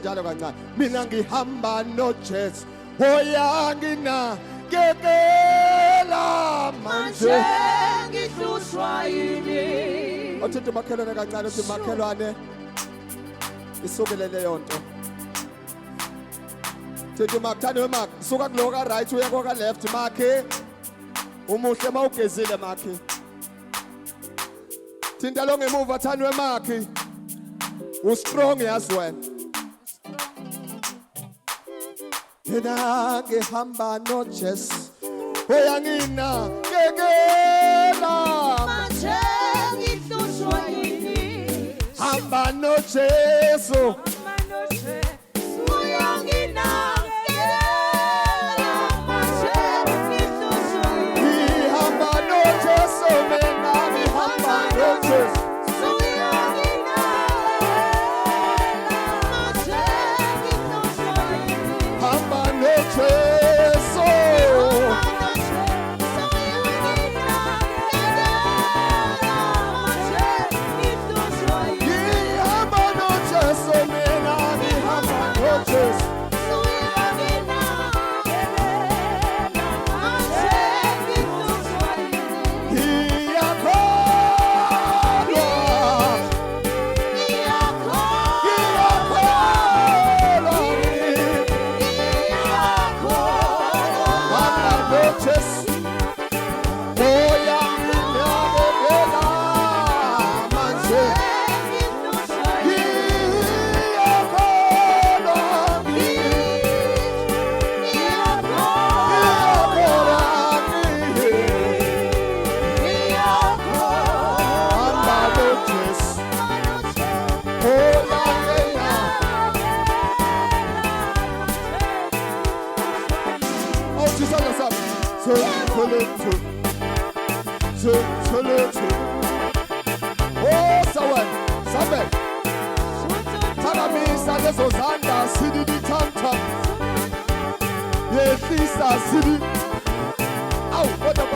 njalo kancane. Mina ngihamba noJesu oyangina kekela manje ngihlushwa yini. Othi makhelwane kancane uthi makhelwane isukele leyo nto. Thithi makuthande wemakhe suka kulo ka right uya kwa left makhe umuhle mawugezile makhe. Thinta lo ngemuva thande wemakhe ustrong yazi wena. Mina ngihamba noJesu oyangina kekela manje ngihlushwa yini. hamba noJesu Oh, sawen, sabe. Taramisa lezo zanda sidi di tanta. Ye fisa sidi. Au, what up,